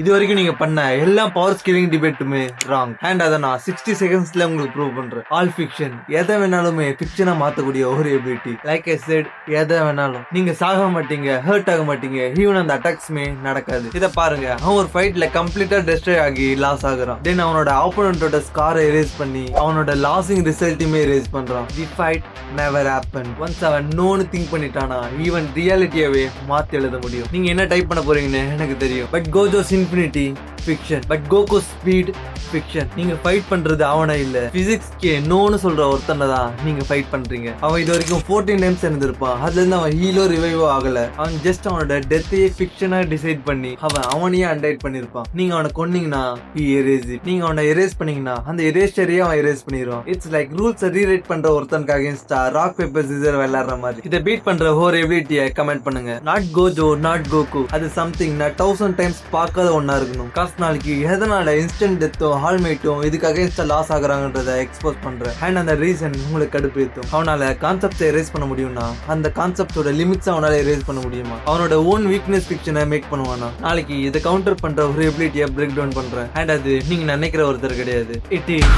இது வரைக்கும் நீங்க பண்ண எல்லா பவர் ஸ்கில்லிங் டிபேட்டுமே ராங். அண்ட் அதை நான் 60 செகண்ட்ஸ்ல உங்களுக்கு ப்ரூவ் பண்றேன். All fiction. எதை வேணாலுமே ஃபிக்ஷனா மாத்தக்கூடிய ஒரு எபிலிட்டி. லைக் ஐ செட், எதை வேணாலும் நீங்க சாக மாட்டீங்க, ஹர்ட் ஆக மாட்டீங்க, ஈவன் அந்த அட்டாக்ஸ்மே நடக்காது. இதை பாருங்க, அவன் ஒரு ஃபைட்ல கம்ப்ளீட்டா டெஸ்ட்ராய் ஆகி லாஸ் ஆகுறான். தென் அவனோட ஆப்போனண்டோட ஸ்காரை எரேஸ் பண்ணி அவனோட லாசிங் ரிசல்ட்டுமே எரேஸ் பண்றான். தி ஃபைட் நெவர் ஹேப்பன். ஒன்ஸ் அவன் நோன்னு திங்க் பண்ணிட்டானா ஈவன் ரியாலிட்டியாவே மாத்தி எழுத முடியும். நீங்க என்ன டைப் பண்ண போறீங்கன்னு எனக்கு தெரியும். But Gojo's infinity fiction. But Koko speed fiction. நீங்க ஃபைட் பண்றது அவனை இல்ல, பிசிக்ஸ்க்கு நோன்னு சொல்ற ஒருத்தனை தான் நீங்க ஃபைட் பண்றீங்க. அவன் இது வரைக்கும் 14 டைம்ஸ் இருந்திருப்பான். அதுல இருந்து அவன் ஹீலோ ரிவைவோ ஆகல. அவன் ஜஸ்ட் அவனோட டெத்தையே ஃபிக்ஷனா டிசைட் பண்ணி அவனையே அண்டைட் பண்ணிருப்பான். நீங்க அவனை கொன்னீங்கன்னா he erase it. நீங்க அவனை எரேஸ் பண்ணீங்கன்னா அந்த எரேஸ்டரையே அவன் எரேஸ் பண்ணிடுவான். இட்ஸ் லைக் ரூல்ஸ் ரீரைட் பண்ற ஒருத்தனுக்கு அகைன்ஸ்டா ராக் பேப்பர் சிசர் விளையாடுற மாதிரி. இதை பீட் பண்ற ஒரு எபிலிட்டியை கமெண்ட் பண்ணுங்க. Not Gojo, not Coco. அது சம்திங் நான் 1000 டைம்ஸ் பார்க்காத ஒன்னா இருக்கணும். காசு நாளைக்கு எதனால இன்ஸ்டன்ட் டெத்தோ ஹால்மேட்டோ இதுக்கு அகைன்ஸ்டா லாஸ் ஆகுறாங்கன்றத எக்ஸ்போஸ் பண்றேன். அண்ட் அந்த ரீசன் உங்களுக்கு கடுப்பு ஏத்தும். அவனால கான்செப்டை எரேஸ் பண்ண முடியும்னா அந்த கான்செப்டோட லிமிட்ஸ் அவனால எரேஸ் பண்ண முடியுமா? அவனோட ஓன் வீக்னஸ் ஃபிக்ஷனை மேக் பண்ணுவானா? நாளைக்கு இதை கவுண்டர் பண்ற ஒரு எபிலிட்டியை பிரேக் டவுன் பண்றேன். அண்ட் அது நீங்க நினைக்கிற ஒருத்தர் கிடையாது. It is